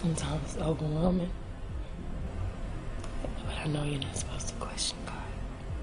Sometimes it's overwhelming, but I know you're not supposed to question God.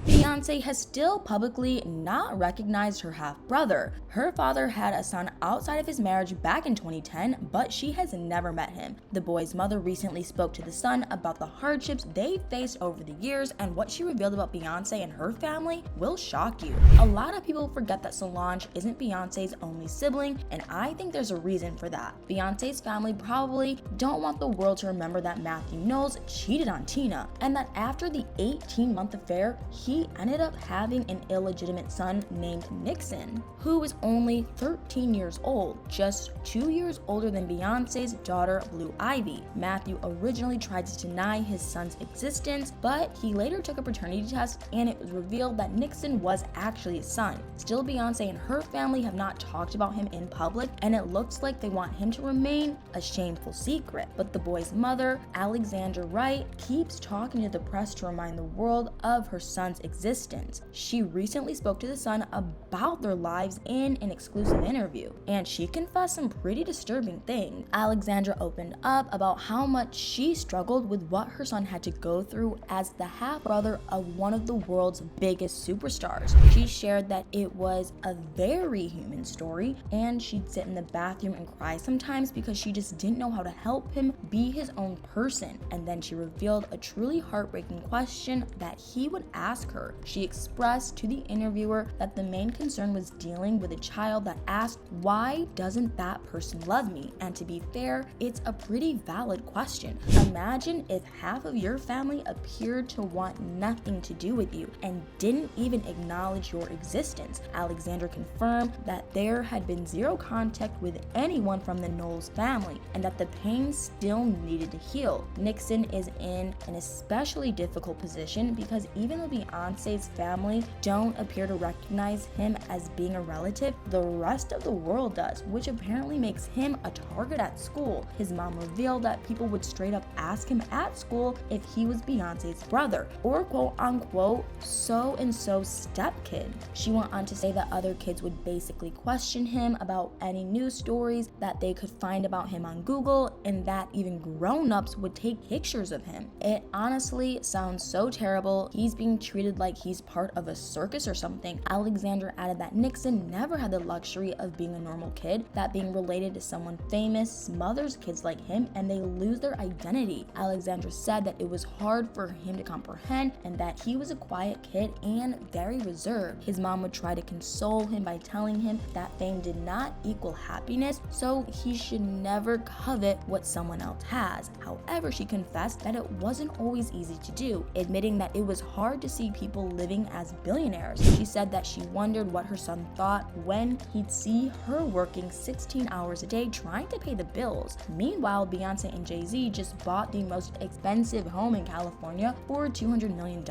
Beyonce has still publicly not recognized her half-brother. Her father had a son outside of his marriage back in 2010, but she has never met him. The boy's mother recently spoke to the son about the hardships they faced over the years, and what she revealed about Beyonce and her family will shock you. A lot of people forget that Solange isn't Beyonce's only sibling, and I think there's a reason for that. Beyonce's family probably don't want the world to remember that Mathew Knowles cheated on Tina, and that after the 18-month affair, he ended up having an illegitimate son named Nixon, who was only 13 years old, just 2 years older than Beyonce's daughter Blue Ivy. Mathew originally tried to deny his son's existence, but he later took a paternity test and it was revealed that Nixon was actually his son. Still, Beyonce and her family have not talked about him in public, and it looks like they want him to remain a shameful secret. But the boy's mother, Alexandra Wright, keeps talking to the press to remind the world of her son's existence. She recently spoke to the son about their lives in an exclusive interview, and she confessed some pretty disturbing things. Alexandra opened up about how much she struggled with what her son had to go through as the half-brother of one of the world's biggest superstars. She shared that it was a very human story, and she'd sit in the bathroom and cry sometimes because she just didn't know how to help him be his own person. And then she revealed a truly heartbreaking question that he would ask her. She expressed to the interviewer that the main concern was dealing with a child that asked, "Why doesn't that person love me?" And to be fair, it's a pretty valid question. Imagine if half of your family appeared to want nothing to do with you and didn't even acknowledge your existence. Alexandra confirmed that there had been zero contact with anyone from the Knowles family and that the pain still needed to heal. Nixon is in an especially difficult position because even though Beyonce's family don't appear to recognize him as being a relative, the rest of the world does, which apparently makes him a target at school. His mom revealed that people would straight up ask him at school if he was Beyonce's brother, or quote unquote so-and-so stepkid. She went on to say that other kids would basically question him about any news stories that they could find about him on Google, and that even grown-ups would take pictures of him. It honestly sounds so terrible. He's being treated like he's part of a circus or something. Alexandra added that Nixon never had the luxury of being a normal kid, that being related to someone famous smothers kids like him and they lose their identity. Alexandra said that it was hard for him to comprehend and that he was a quiet kid and very reserved. His mom would try to console him by telling him that fame did not equal happiness, so he should never covet what someone else has. However, she confessed that it wasn't always easy to do, admitting that it was hard to see people living as billionaires. She said that she wondered what her son thought when he'd see her working 16 hours a day trying to pay the bills. Meanwhile, Beyonce and Jay-Z just bought the most expensive home in California for $200 million,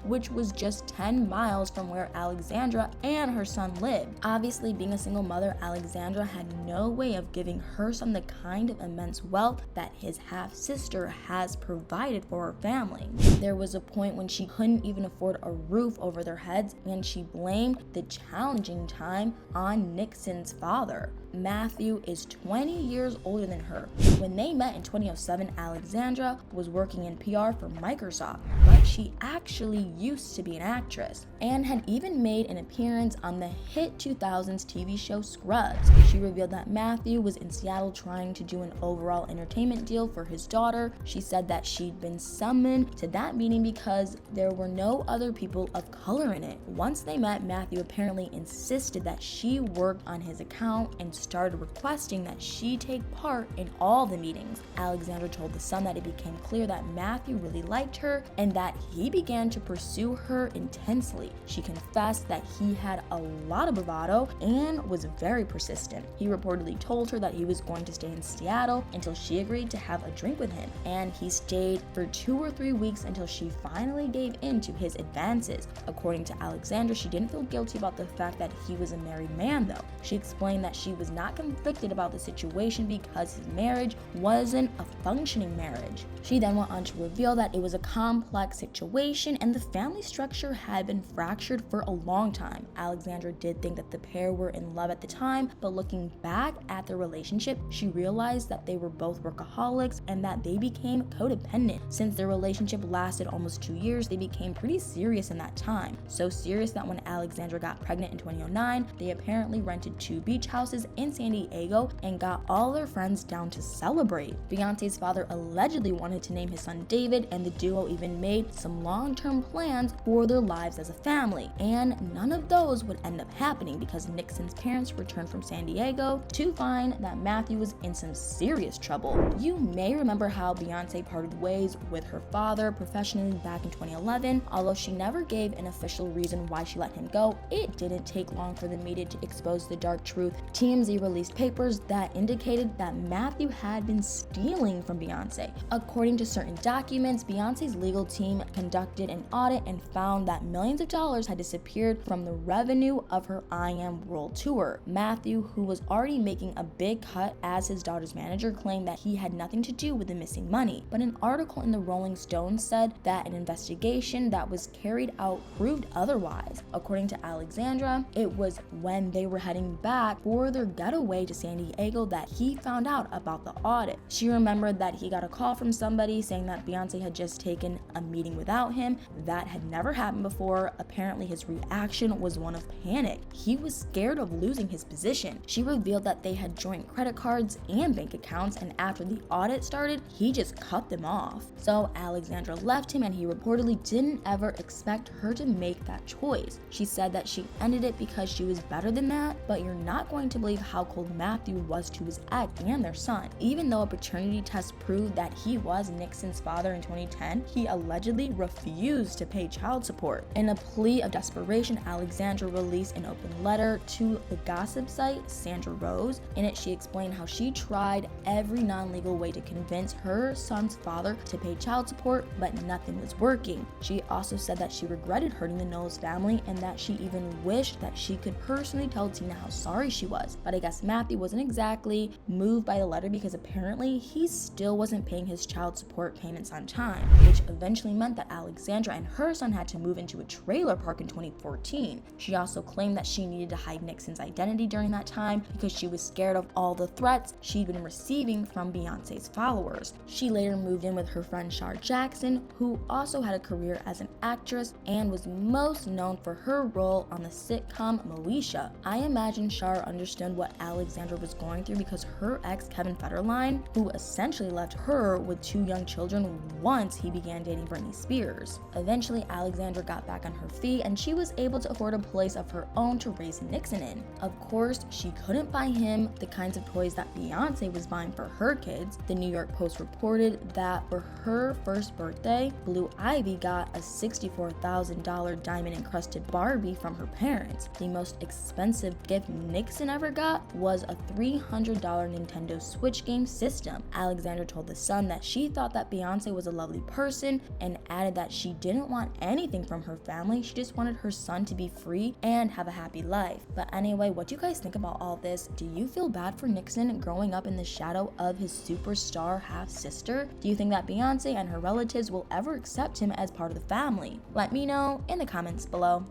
which was just 10 miles from where Alexandra and her son lived. Obviously, being a single mother, Alexandra had no way of giving her son the kind of immense wealth that his half-sister has provided for her family. There was a point when she couldn't even afford a roof over their heads, and she blamed the challenging time on Nixon's father. Mathew is 20 years older than her. When they met in 2007, Alexandra was working in PR for Microsoft, but she actually used to be an actress and had even made an appearance on the hit 2000s TV show Scrubs. She revealed that Mathew was in Seattle trying to do an overall entertainment deal for his daughter. She said that she'd been summoned to that meeting because there were no other people of color in it. Once they met, Mathew apparently insisted that she worked on his account and started requesting that she take part in all the meetings. Alexandra told The Sun that it became clear that Mathew really liked her and that he began to pursue her intensely. She confessed that he had a lot of bravado and was very persistent. He reportedly told her that he was going to stay in Seattle until she agreed to have a drink with him, and he stayed for 2 or 3 weeks until she finally gave in to his advances. According to Alexandra, she didn't feel guilty about the fact that he was a married man though. She explained that she was not conflicted about the situation because his marriage wasn't a functioning marriage. She then went on to reveal that it was a complex situation and the family structure had been fractured for a long time. Alexandra did think that the pair were in love at the time, but looking back at their relationship, she realized that they were both workaholics and that they became codependent. Since their relationship lasted almost 2 years, they became pretty serious in that time. So serious that when Alexandra got pregnant in 2009, they apparently rented 2 beach houses in San Diego and got all their friends down to celebrate. Beyonce's father allegedly wanted to name his son David, and the duo even made some long-term plans for their lives as a family. And none of those would end up happening because Nixon's parents returned from San Diego to find that Mathew was in some serious trouble. You may remember how Beyonce parted ways with her father professionally back in 2011. Although she never gave an official reason why she let him go, it didn't take long for the media to expose the dark truth. TMZ released papers that indicated that Mathew had been stealing from Beyonce. According to certain documents, Beyonce's legal team conducted an audit and found that millions of dollars had disappeared from the revenue of her I Am World Tour. Mathew, who was already making a big cut as his daughter's manager, claimed that he had nothing to do with the missing money. But an article in the Rolling Stone said that an investigation that was carried out proved otherwise. According to Alexandra, it was when they were heading back for their getaway to San Diego that he found out about the audit. She remembered that he got a call from somebody saying that Beyonce had just taken a meeting without him. That had never happened before. Apparently his reaction was one of panic. He was scared of losing his position. She revealed that they had joint credit cards and bank accounts, and after the audit started, he just cut them off. So Alexandra left him, and he reportedly didn't ever expect her to make that choice. She said that she ended it because she was better than that, but you're not going to believe how cold Mathew was to his ex and their son. Even though a paternity test proved that he was Nixon's father in 2010, he allegedly refused to pay child support. In a plea of desperation, Alexandra released an open letter to the gossip site Sandra Rose. In it, she explained how she tried every non-legal way to convince her son's father to pay child support, but nothing was working. She also said that she regretted hurting the Knowles family and that she even wished that she could personally tell Tina how sorry she was. But I guess Mathew wasn't exactly moved by the letter because apparently he still wasn't paying his child support payments on time, which eventually meant that Alexandra and her son had to move into a trailer park in 2014. She also claimed that she needed to hide Nixon's identity during that time because she was scared of all the threats she'd been receiving from Beyonce's followers. She later moved in with her friend Shar Jackson, who also had a career as an actress and was most known for her role on the sitcom Moesha. I imagine Shar understood what Alexandra was going through because her ex Kevin Federline, who essentially left her with 2 young children once he began dating Britney Spears. Eventually, Alexandra got back on her feet and she was able to afford a place of her own to raise Nixon in. Of course, she couldn't buy him the kinds of toys that Beyonce was buying for her kids. The New York Post reported that for her first birthday, Blue Ivy got a $64,000 diamond-encrusted Barbie from her parents. The most expensive gift Nixon ever got was a $300 Nintendo Switch game system. Alexandra told The Sun that she thought that Beyonce was a lovely person and added that she didn't want anything from her family. She just wanted her son to be free and have a happy life. But anyway, what do you guys think about all this? Do you feel bad for Nixon growing up in the shadow of his superstar half-sister? Do you think that Beyonce and her relatives will ever accept him as part of the family? Let me know in the comments below.